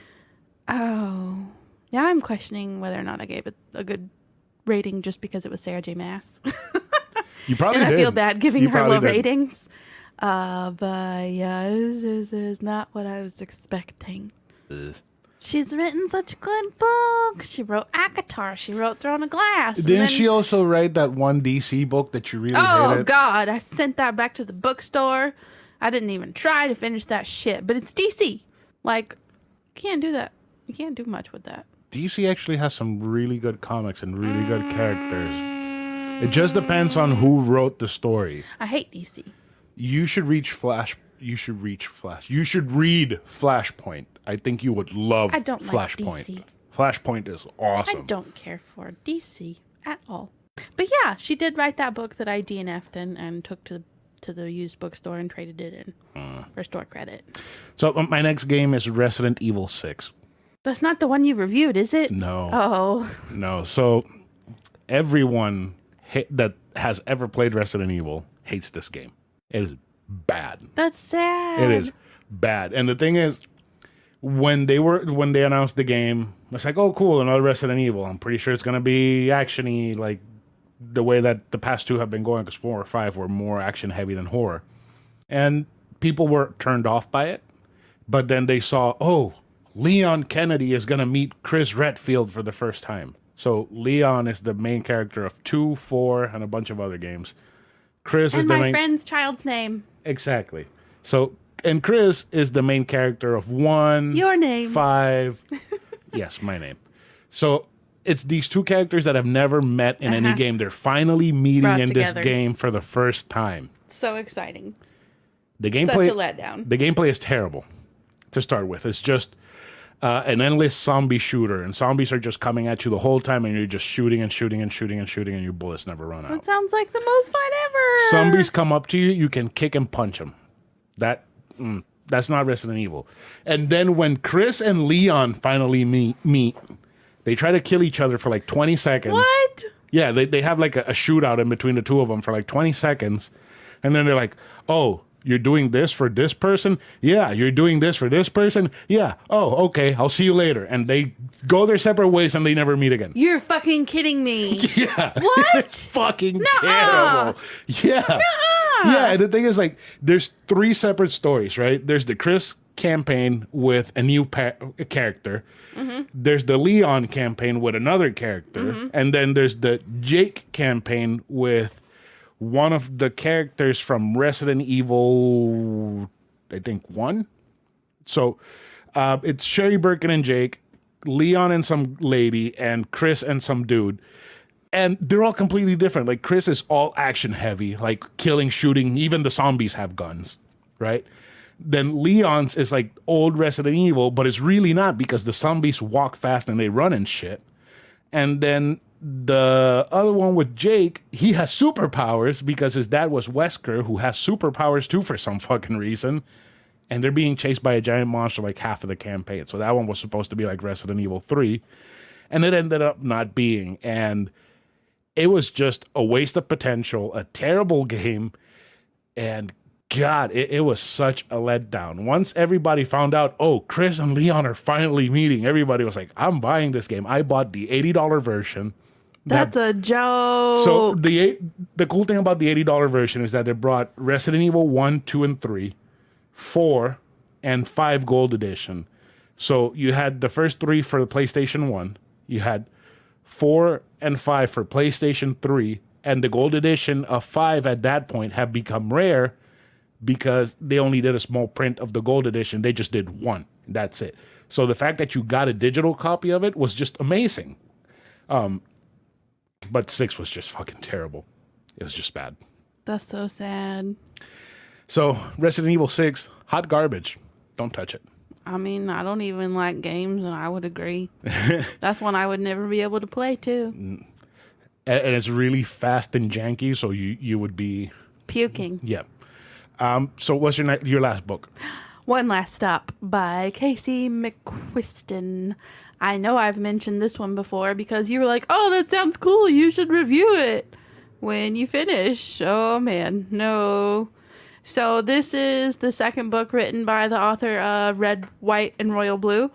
Oh, Now I'm questioning whether or not I gave it a good rating just because it was Sarah J. Maas. You probably and did. I feel bad giving You her probably low did. ratings. But yeah, it was not what I was expecting. Ugh. She's written such good books. She wrote ACOTAR. She wrote Throne of Glass. and Didn't then- she also write that one DC book that you really Oh, hated? God. I sent that back to the bookstore. I didn't even try to finish that shit. But it's DC. Like, you can't do that. You can't do much with that. DC actually has some really good comics and really good characters. It just depends on who wrote the story. I hate DC. You should read Flash. You should read Flashpoint. I think you would love I don't like Flashpoint. DC. Flashpoint is awesome. I don't care for DC at all. But yeah, she did write that book that I DNF'd and took to the used bookstore and traded it in for store credit. So my next game is Resident Evil 6. That's not the one you reviewed, is it? No. Oh. No. So everyone that has ever played Resident Evil hates this game. It is bad. That's sad. It is bad. And the thing is, when they announced the game, it's like, oh, cool, another Resident Evil. I'm pretty sure it's going to be actiony, like the way that the past two have been going, because 4 or 5 were more action heavy than horror. And people were turned off by it. But then they saw, oh, Leon Kennedy is going to meet Chris Redfield for the first time. So Leon is the main character of 2, 4, and a bunch of other games. Chris is And the my main... friend's child's name. Exactly. So, and Chris is the main character of 1, Your name. 5. Yes, my name. So it's these two characters that have never met in any game. They're finally meeting Brought in together. this game for the first time. So exciting. The Such gameplay, a letdown. the gameplay is terrible to start with. It's just an endless zombie shooter, and zombies are just coming at you the whole time, and you're just shooting and shooting and shooting and shooting, and your bullets never run out. That sounds like the most fun ever. Zombies come up to you, you can kick and punch them. That's not Resident Evil. And then when Chris and Leon finally meet, they try to kill each other for like 20 seconds. What? Yeah, they have like a shootout in between the two of them for like 20 seconds. And then they're like, oh, you're doing this for this person? Yeah, you're doing this for this person? Yeah. Oh, okay, I'll see you later. And they go their separate ways and they never meet again. You're fucking kidding me. Yeah. What? It's fucking terrible. Yeah. Yeah, and the thing is, like, there's 3 separate stories, right? There's the Chris campaign with a new character. Mm-hmm. There's the Leon campaign with another character. Mm-hmm. And then there's the Jake campaign with one of the characters from Resident Evil, I think, 1. So it's Sherry Birkin and Jake, Leon and some lady, and Chris and some dude. And they're all completely different. Like, Chris is all action heavy, like killing, shooting. Even the zombies have guns, right? Then Leon's is like old Resident Evil, but it's really not, because the zombies walk fast and they run and shit. And then the other one with Jake, he has superpowers because his dad was Wesker, who has superpowers too for some fucking reason. And they're being chased by a giant monster like half of the campaign. So that one was supposed to be like Resident Evil 3. And it ended up not being. And it was just a waste of potential, a terrible game, and God, it was such a letdown. Once everybody found out, oh, Chris and Leon are finally meeting, everybody was like, I'm buying this game. I bought the $80 version. That's a joke. So the cool thing about the $80 version is that they brought Resident Evil 1, 2, and 3, 4, and 5 Gold Edition. So you had the first 3 for the PlayStation 1. You had 4 and 5 for PlayStation 3, and the Gold Edition of 5 at that point have become rare because they only did a small print of the Gold Edition. They just did 1. That's it. So the fact that you got a digital copy of it was just amazing. But 6 was just fucking terrible. It was just bad. That's so sad. So Resident Evil 6, hot garbage. Don't touch it. I mean, I don't even like games, and I would agree. That's one I would never be able to play, too. And it's really fast and janky, so you would be... Puking. Yeah. So what's your last book? One Last Stop by Casey Mcquisten. I know I've mentioned this one before because you were like, oh, that sounds cool. You should review it when you finish. Oh, man. No. So this is the second book written by the author of Red, White, and Royal Blue,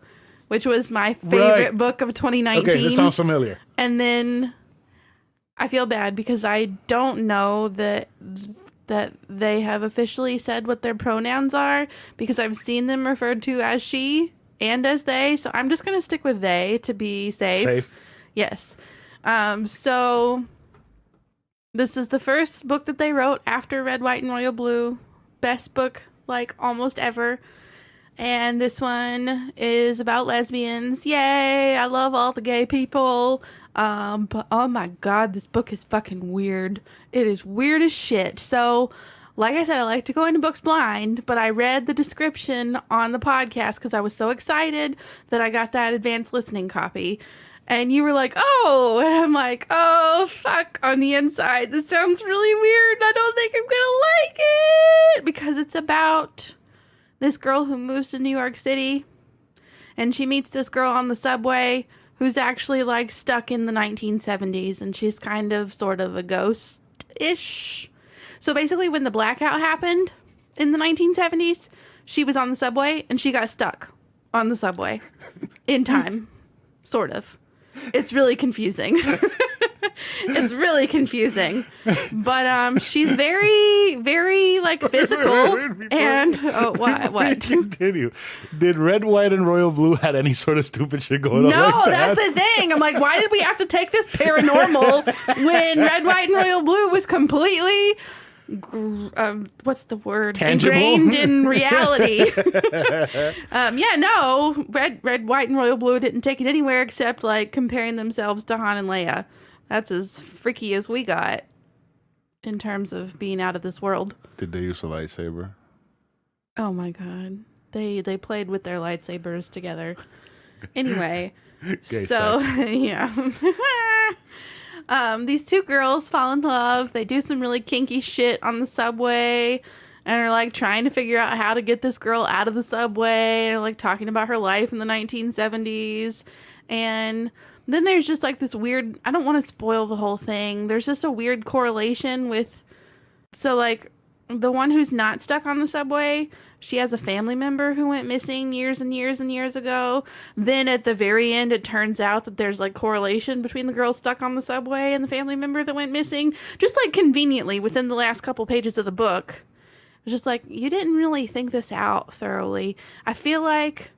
which was my favorite Right. book of 2019. Okay, this sounds familiar. And then I feel bad because I don't know that they have officially said what their pronouns are, because I've seen them referred to as she and as they. So I'm just going to stick with they to be safe. Safe. Yes. So this is the first book that they wrote after Red, White, and Royal Blue. Best book, like, almost ever. And this one is about lesbians. Yay! I love all the gay people. But oh my god, this book is fucking weird. It is weird as shit. So, like I said, I like to go into books blind, but I read the description on the podcast because I was so excited that I got that advanced listening copy. And you were like, oh, and I'm like, oh, fuck, on the inside. This sounds really weird. I don't think I'm gonna like it, because it's about this girl who moves to New York City, and she meets this girl on the subway who's actually, like, stuck in the 1970s, and she's kind of sort of a ghost-ish. So basically, when the blackout happened in the 1970s, she was on the subway, and she got stuck on the subway in time, sort of. It's really confusing. It's really confusing. But she's very, very, like, physical. And what? Continue. Did Red, White, and Royal Blue had any sort of stupid shit going on? No, like that? that's the thing. I'm like, why did we have to take this paranormal when Red, White, and Royal Blue was completely what's the word? Tangible? Ingrained in reality. Yeah, no, Red, White, and Royal Blue didn't take it anywhere except, like, comparing themselves to Han and Leia. That's as freaky as we got in terms of being out of this world. Did they use a lightsaber? Oh my god, they played with their lightsabers together. Anyway, Gay so sex. yeah. These two girls fall in love. They do some really kinky shit on the subway and are, like, trying to figure out how to get this girl out of the subway, and are, like, talking about her life in the 1970s. And then there's just, like, this weird, I don't want to spoil the whole thing. There's just a weird correlation with, so, like, the one who's not stuck on the subway, she has a family member who went missing years and years and years ago. Then at the very end, it turns out that there's, like, correlation between the girl stuck on the subway and the family member that went missing. Just, like, conveniently within the last couple pages of the book. It was just like, you didn't really think this out thoroughly. I feel like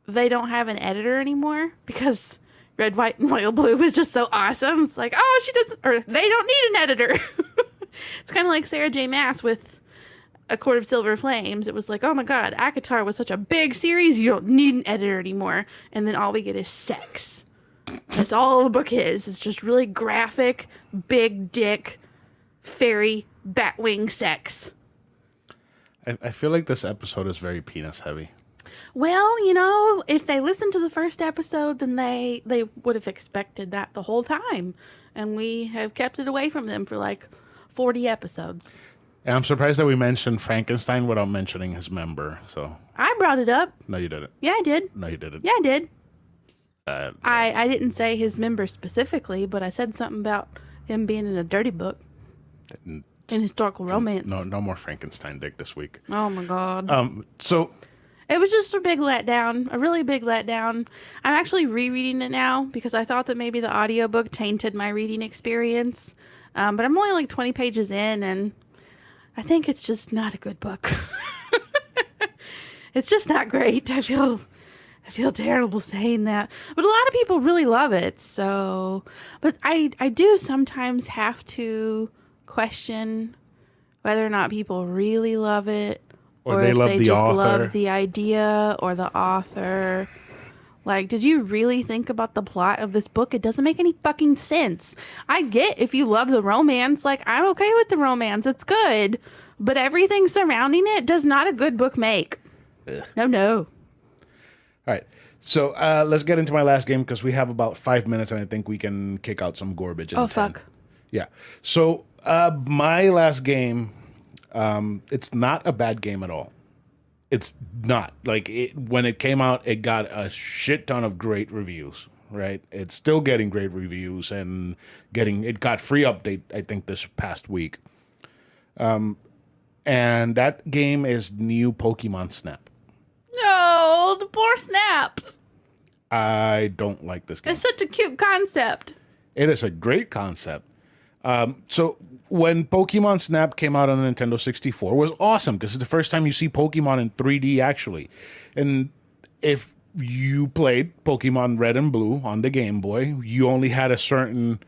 they don't have an editor anymore because Red, White, and Royal Blue was just so awesome. It's like, oh, she doesn't, or they don't need an editor. It's kind of like Sarah J. Maas with A Court of Silver Flames. It was like, oh my god, ACOTAR was such a big series, you don't need an editor anymore. And then all we get is sex. That's all the book is. It's just really graphic, big dick, fairy, batwing sex. I feel like this episode is very penis heavy. Well, you know, if they listened to the first episode, then they would have expected that the whole time. And we have kept it away from them for like 40 episodes. And I'm surprised that we mentioned Frankenstein without mentioning his member. So I brought it up. no, you didn't. Yeah, I did. No, you didn't. Yeah, I did. Uh, I didn't say his member specifically, but I said something about him being in a dirty book. In historical romance. No more Frankenstein dick this week. Oh my god. So It was just a big letdown, a really big letdown. I'm actually rereading it now because I thought that maybe the audiobook tainted my reading experience. But I'm only like 20 pages in, and I think it's just not a good book. It's just not great. I feel terrible saying that. But a lot of people really love it. So, but I do sometimes have to question whether or not people really love it, or they if love they the just author. love the idea or the author. Like, did you really think about the plot of this book? It doesn't make any fucking sense. I get if you love the romance, like, I'm okay with the romance. It's good. But everything surrounding it does not a good book make. Ugh. No. All right. So let's get into my last game because we have about 5 minutes and I think we can kick out some garbage. Oh, fuck. Yeah. So my last game, it's not a bad game at all. It's not. Like, when it came out, it got a shit ton of great reviews, right? It's still getting great reviews and it got free update, I think, this past week. And that game is new Pokemon Snap. No, the poor snaps. I don't like this game. It's such a cute concept. It is a great concept. So when Pokemon Snap came out on the Nintendo 64, it was awesome because it's the first time you see Pokemon in 3D actually. And if you played Pokemon Red and Blue on the Game Boy, you only had a certain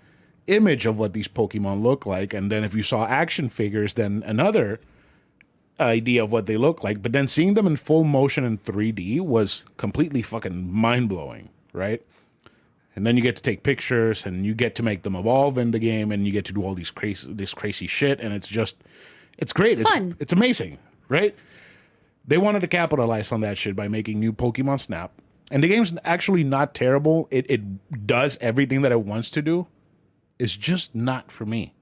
image of what these Pokemon look like. And then if you saw action figures, then another idea of what they look like. But then seeing them in full motion in 3D was completely fucking mind-blowing, right? And then you get to take pictures and you get to make them evolve in the game and you get to do all these crazy shit, and it's great. Fun. It's amazing, right? They wanted to capitalize on that shit by making new Pokemon Snap. And the game's actually not terrible. It does everything that it wants to do. It's just not for me.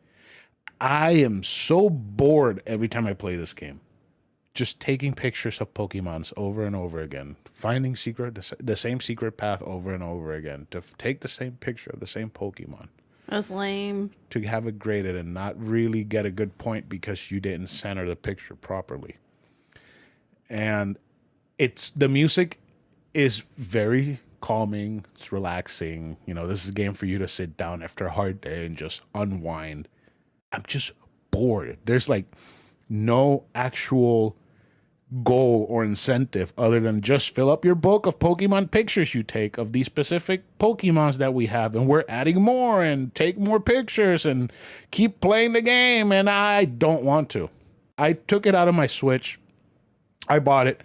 I am so bored every time I play this game. Just taking pictures of Pokemons over and over again, finding the same secret path over and over again, to take the same picture of the same Pokemon. That's lame. To have it graded and not really get a good point because you didn't center the picture properly. And the music is very calming, it's relaxing. You know, this is a game for you to sit down after a hard day and just unwind. I'm just bored. There's like no actual goal or incentive other than just fill up your book of Pokemon pictures you take of these specific Pokemons that we have, and we're adding more and take more pictures and keep playing the game, and I don't want to. I took it out of my Switch. I bought it.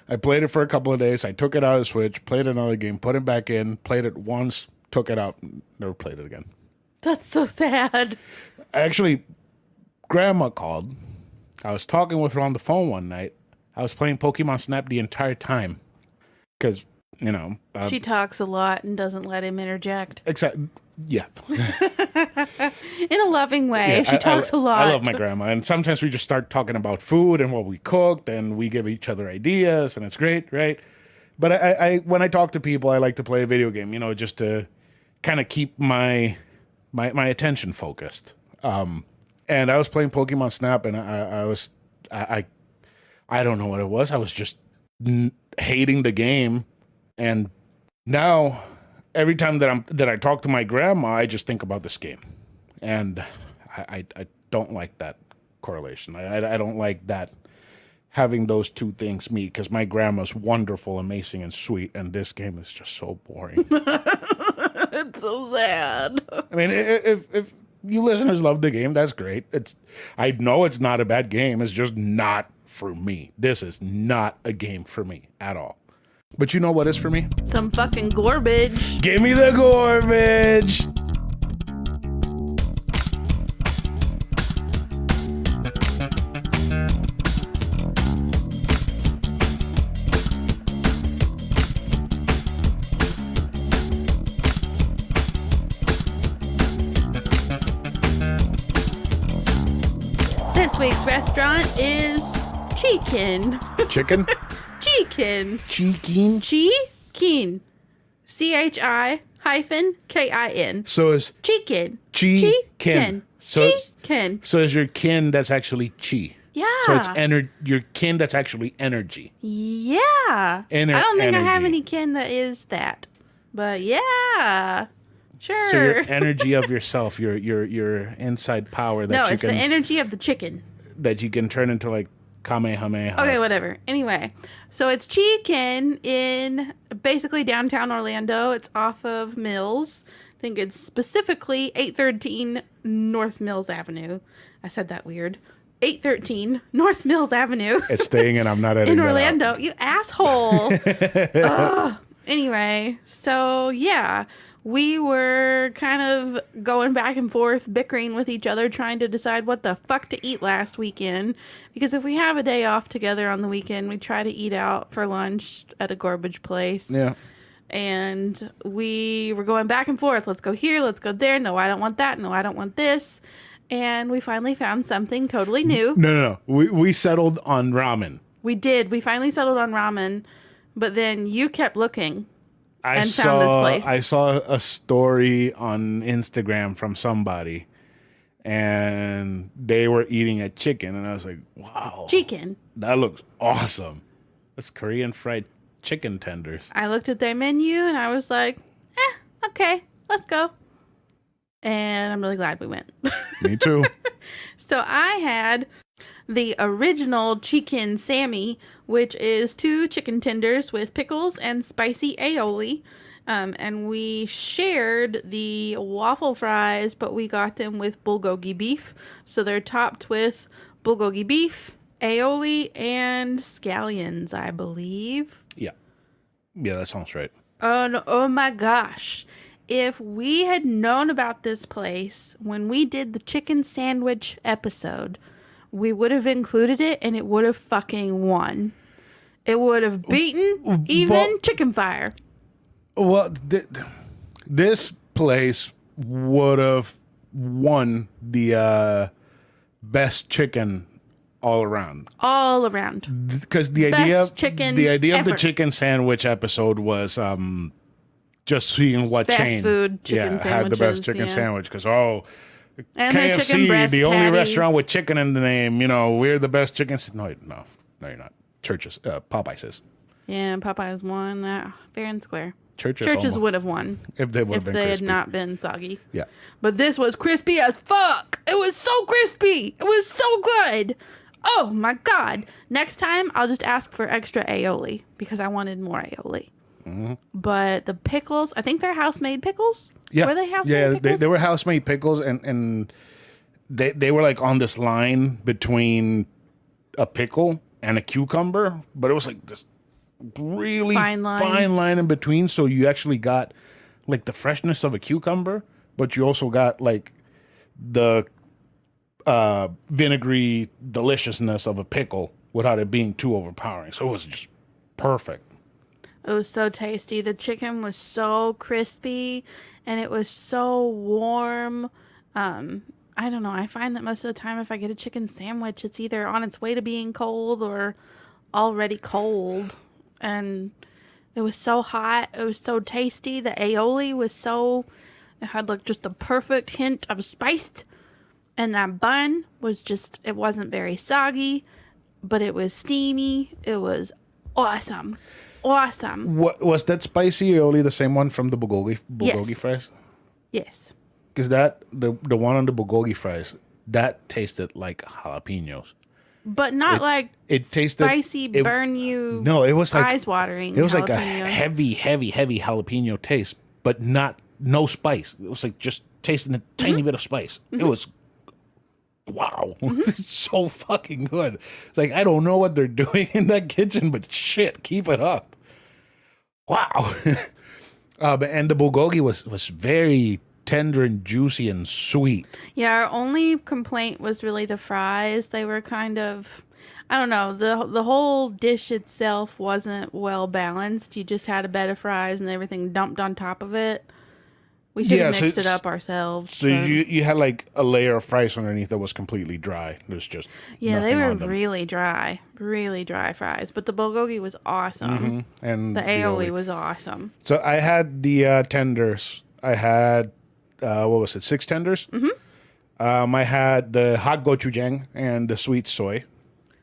I played it for a couple of days. I took it out of the Switch, played another game, put it back in, played it once, took it out, never played it again. That's so sad. Actually, Grandma called. I was talking with her on the phone one night. I was playing Pokemon Snap the entire time because, you know. She talks a lot and doesn't let him interject. Yeah. In a loving way. Yeah, she talks a lot. I love my grandma. And sometimes we just start talking about food and what we cooked, and we give each other ideas, and it's great, right? But I when I talk to people, I like to play a video game, you know, just to kind of keep my attention focused. And I was playing Pokemon Snap, and I don't know what it was. I was just hating the game, and now every time that I talk to my grandma, I just think about this game, and I don't like that correlation. I don't like that having those two things meet, because my grandma's wonderful, amazing, and sweet, and this game is just so boring. It's so sad. I mean, if you listeners love the game, that's great. I know it's not a bad game. It's just not for me. This is not a game for me at all. But you know what is for me? Some fucking garbage. Give me the garbage. This week's restaurant is Chicken. Chicken? Chicken. Chicken? Chikin. CHI-KIN. So is Chicken. Chicken. So Chicken. So is your kin that's actually chi. Yeah. So it's your kin that's actually energy. Yeah. I don't think I have Energy. any kin that is that. But yeah. Sure. So your energy of yourself, your inside power that no, you it's can the energy of the chicken. that you can turn into like Kamehameha. Okay, whatever. Anyway, so it's Chicken in basically downtown Orlando. It's off of Mills. I think it's specifically 813 North Mills Avenue. I said that weird. 813 North Mills Avenue. It's staying, and I'm not editing in that out. Orlando. You asshole. Ugh. Anyway, so yeah. We were kind of going back and forth, bickering with each other, trying to decide what the fuck to eat last weekend. Because if we have a day off together on the weekend, we try to eat out for lunch at a garbage place. Yeah. And we were going back and forth. Let's go here. Let's go there. No, I don't want that. No, I don't want this. And we finally found something totally new. No. We settled on ramen. We did. We finally settled on ramen. But then you kept looking. I saw a story on Instagram from somebody, and they were eating a chicken, and I was like, wow. Chicken. That looks awesome. That's Korean fried chicken tenders. I looked at their menu and I was like, okay, let's go. And I'm really glad we went. Me too. So I had the original chicken Sammy, which is 2 chicken tenders with pickles and spicy aioli. And we shared the waffle fries, but we got them with bulgogi beef. So they're topped with bulgogi beef, aioli, and scallions, I believe. Yeah. Yeah, that sounds right. Oh my gosh. If we had known about this place when we did the chicken sandwich episode, we would have included it and it would have fucking won. It would have beaten even Chicken Fire. Well, this place would have won the best chicken all around. All around. Because the Best idea chicken of the ever. chicken sandwich episode was just seeing what Fast chain food chicken had the best sandwiches, chicken yeah. sandwich. Because And their chicken KFC, breast the only patties. restaurant with chicken in the name. We're the best chicken. No, you're not. Churches, Popeyes is. Yeah, Popeyes won fair and square. Churches Churches almost- would have won if they would have if been they crispy. had not been soggy. Yeah. But this was crispy as fuck. It was so crispy. It was so good. Oh my god. Next time I'll just ask for extra aioli because I wanted more aioli. Mm-hmm. But the pickles, I think they're house-made pickles. Yeah. Were they house-made Yeah, pickles? they were house-made pickles, and they were like on this line between a pickle and a cucumber, but it was like this really Fine line. in between. So you actually got like the freshness of a cucumber, but you also got like the vinegary deliciousness of a pickle without it being too overpowering. So it was just perfect. It was so tasty. The chicken was so crispy and it was so warm. I don't know. I find that most of the time if I get a chicken sandwich, it's either on its way to being cold or already cold. And it was so hot. It was so tasty. The aioli was it had like just the perfect hint of spice. And that bun was it wasn't very soggy, but it was steamy. It was awesome. Awesome. What was that spicy aioli? The same one from the bulgogi Yes. fries? Yes. Because the one on the bulgogi fries, that tasted like jalapenos. But not It tasted spicy, burn you. No, it was like eyes watering. It was like a jalapenos. heavy jalapeno taste, but no spice. It was like just tasting a tiny bit of spice. It was wow, it's so fucking good. It's like I don't know what they're doing in that kitchen, but shit, keep it up. Wow. And the bulgogi was very tender and juicy and sweet. Yeah, our only complaint was really the fries. They were kind of, I don't know, the whole dish itself wasn't well balanced. You just had a bed of fries and everything dumped on top of it. We should have mixed it up ourselves. So you had like a layer of fries underneath that was completely dry. There's just yeah, they nothing were on them. really dry fries. But the bulgogi was awesome. And The aioli was awesome. So I had the tenders. I had what was it? 6 tenders. I had the hot gochujang and the sweet soy.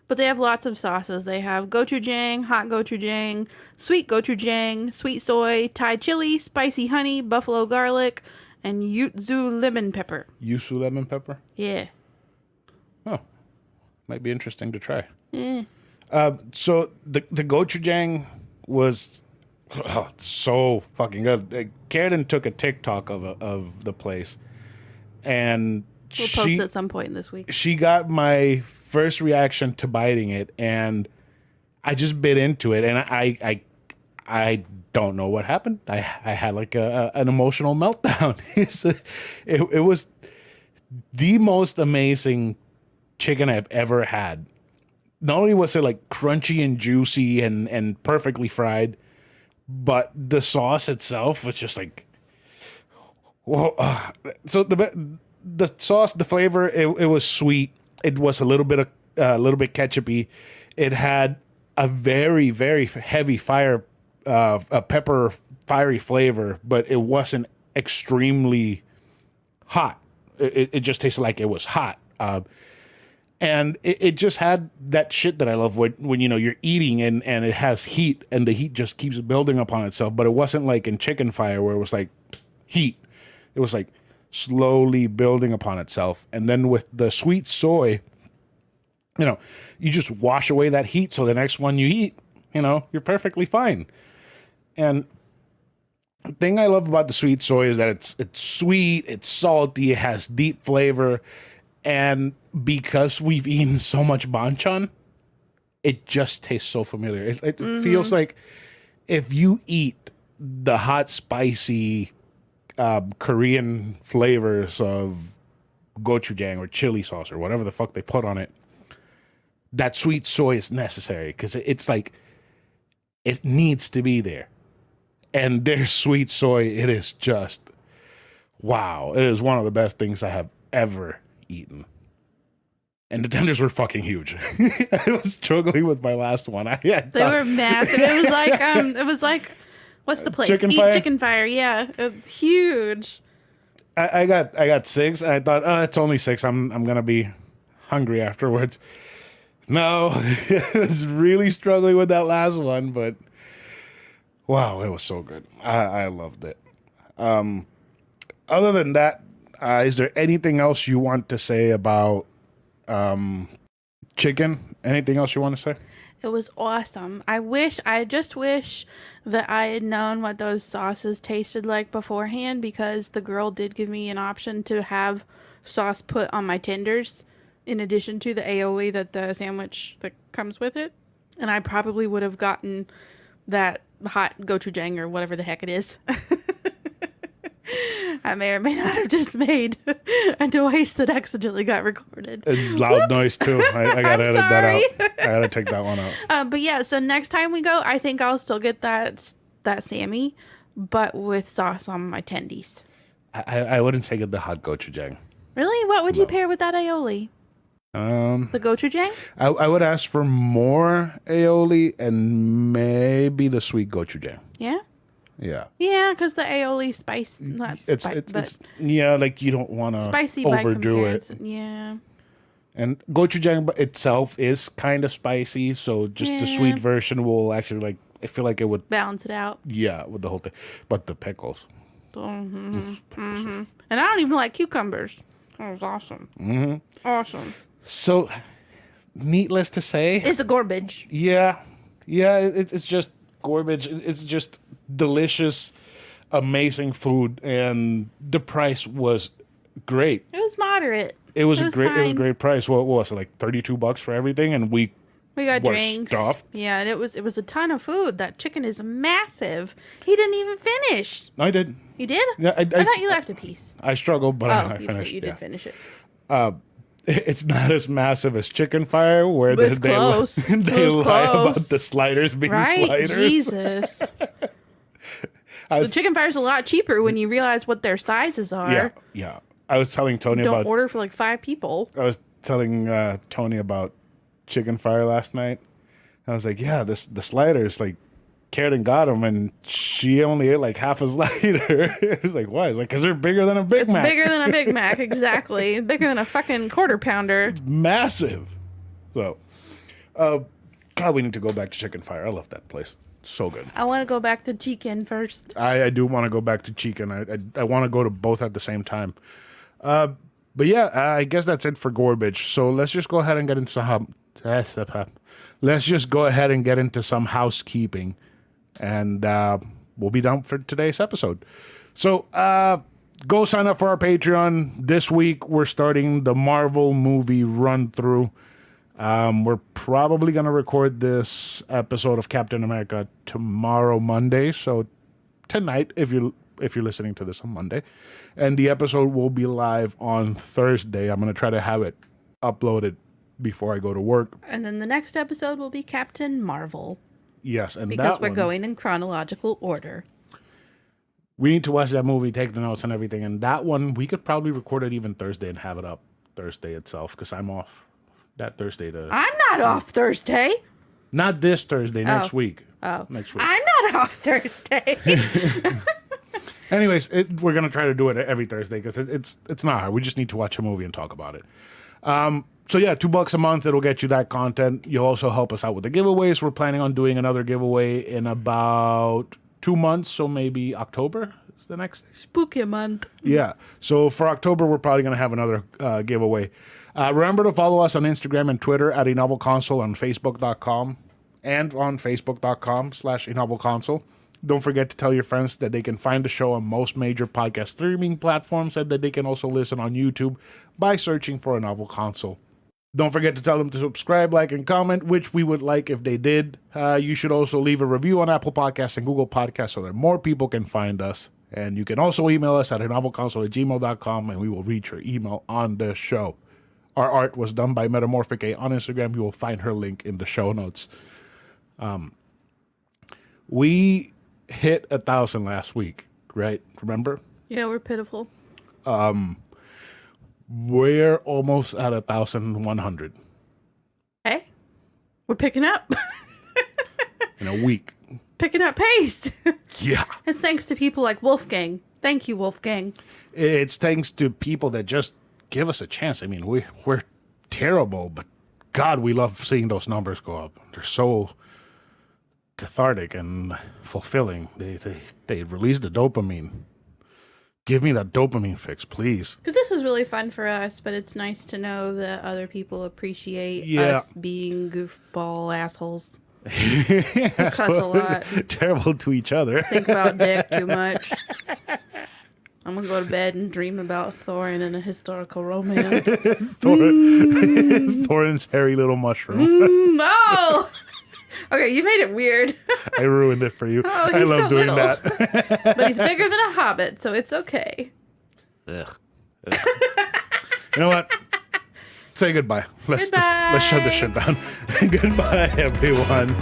But they have lots of sauces. They have gochujang, hot gochujang, sweet gochujang, sweet soy, Thai chili, spicy honey, buffalo garlic, and yuzu lemon pepper. Yuzu lemon pepper. Yeah. Oh, might be interesting to try. Yeah. So the gochujang was so fucking good. Karen took a TikTok of the place, and We'll post at some point this week. she got my first reaction to biting it, and I just bit into it, and I don't know what happened. I had like an emotional meltdown. It was the most amazing chicken I've ever had. Not only was it like crunchy and juicy and perfectly fried, but the sauce itself was just like, whoa. So the sauce, the flavor, it was sweet. It was a little bit ketchupy. It had a very, very heavy a pepper fiery flavor, but it wasn't extremely hot. It just tasted like it was hot. And it just had that shit that I love when you're eating and it has heat and the heat just keeps building upon itself. But it wasn't like in Chicken Fire where it was like heat. It was like slowly building upon itself. And then with the sweet soy, you just wash away that heat. So the next one you eat, you're perfectly fine. And the thing I love about the sweet soy is that it's sweet, it's salty, it has deep flavor. And because we've eaten so much banchan, it just tastes so familiar. It feels like if you eat the hot, spicy Korean flavors of gochujang or chili sauce or whatever the fuck they put on it, that sweet soy is necessary because it's like it needs to be there. And their sweet soy, it is just, wow. It is one of the best things I have ever eaten. And the tenders were fucking huge. I was struggling with my last one. They were massive. It was like, what's the place? Chicken Fire. Yeah, it's huge. I got 6, and I thought, it's only 6. I'm gonna be hungry afterwards. No, I was really struggling with that last one, but wow, it was so good. I loved it. Other than that, is there anything else you want to say about chicken? Anything else you want to say? It was awesome. I just wish that I had known what those sauces tasted like beforehand, because the girl did give me an option to have sauce put on my tenders in addition to the aioli that the sandwich that comes with it. And I probably would have gotten that hot gochujang or whatever the heck it is. I may or may not have just made a noise that accidentally got recorded. It's loud noise too. I gotta edit that out. I gotta take that one out. But yeah, so next time we go, I think I'll still get that Sammy, but with sauce on my tendies. I wouldn't say get the hot gochujang. Really? What would you pair with that aioli? The gochujang? I would ask for more aioli and maybe the sweet gochujang. Yeah? Yeah. Yeah, because the aioli spice, it's like you don't want to spicy overdo it. Yeah. And gochujang itself is kind of spicy, so just the sweet version will actually I feel like it would balance it out. Yeah, with the whole thing. But the pickles. And I don't even like cucumbers. That was awesome. Mm-hmm. Awesome. So, needless to say, it's a garbage. Yeah. It's just garbage. It's just delicious, amazing food, and the price was great. It was moderate. It was a great price. What was it, like $32 for everything? And we got drinks. Stuffed. Yeah, and it was a ton of food. That chicken is massive. He didn't even finish. I did. You did? Yeah, I thought you left a piece. I struggled, but I finished. You did finish it. It's not as massive as Chicken Fire, where they lie about the sliders being sliders. Jesus. So Chicken Fire is a lot cheaper when you realize what their sizes are. Yeah. I was telling Tony Don't order for like 5 people. I was telling Tony about Chicken Fire last night. I was like, yeah, the sliders, like, Karen got them, and she only ate like half a slider. It's like, why? It's like, because they're bigger than a Big Mac. Bigger than a Big Mac, exactly. Bigger than a fucking quarter pounder. It's massive. So, God, we need to go back to Chicken Fire. I love that place. So good. I want to go back to Chicken first. I do want to go back to Chicken. I want to go to both at the same time. But yeah, I guess that's it for garbage. So let's just go ahead and get into some housekeeping. And we'll be done for today's episode. So go sign up for our Patreon. This week, we're starting the Marvel movie run-through. We're probably going to record this episode of Captain America tomorrow, Monday. So tonight, if you're listening to this on Monday. And the episode will be live on Thursday. I'm going to try to have it uploaded before I go to work. And then the next episode will be Captain Marvel. Yes, and because we're going in chronological order. We need to watch that movie, take the notes and everything. And that one, we could probably record it even Thursday and have it up Thursday itself, because I'm off that Thursday. I'm not off Thursday. Not this Thursday, next week. Oh. Next week. I'm not off Thursday. Anyways, we're going to try to do it every Thursday, because it's not hard. We just need to watch a movie and talk about it. So yeah, $2 a month, it'll get you that content. You'll also help us out with the giveaways. We're planning on doing another giveaway in about 2 months, so maybe October is the next. Spooky month. Yeah. So for October, we're probably going to have another giveaway. Remember to follow us on Instagram and Twitter at anovelconsole, on Facebook.com and on Facebook.com/anovelconsole. Don't forget to tell your friends that they can find the show on most major podcast streaming platforms and that they can also listen on YouTube by searching for A Novel Console. Don't forget to tell them to subscribe, like, and comment, which we would like if they did. You should also leave a review on Apple Podcasts and Google Podcasts so that more people can find us. And you can also email us at anovelconsole@gmail.com, and we will read your email on the show. Our art was done by Metamorphic A on Instagram. You will find her link in the show notes. We hit 1,000 last week, right? Remember? Yeah, we're pitiful. We're almost at 1,100 Hey, we're picking up. in a week. Picking up pace. Yeah. It's thanks to people like Wolfgang. Thank you, Wolfgang. It's thanks to people that just give us a chance. I mean, we're terrible, but God, we love seeing those numbers go up. They're so cathartic and fulfilling. They release the dopamine. Give me that dopamine fix, please. Because this is really fun for us, but it's nice to know that other people appreciate us being goofball assholes. We cuss a lot. Terrible to each other. Think about dick too much. I'm going to go to bed and dream about Thorin and a historical romance. Thorin's hairy little mushroom. No! Okay, you made it weird. I ruined it for you. Oh, I he's love so doing little. that. But he's bigger than a hobbit, so it's okay. Ugh. You know what? Say goodbye. Let's Goodbye. shut this shit down. Goodbye, everyone.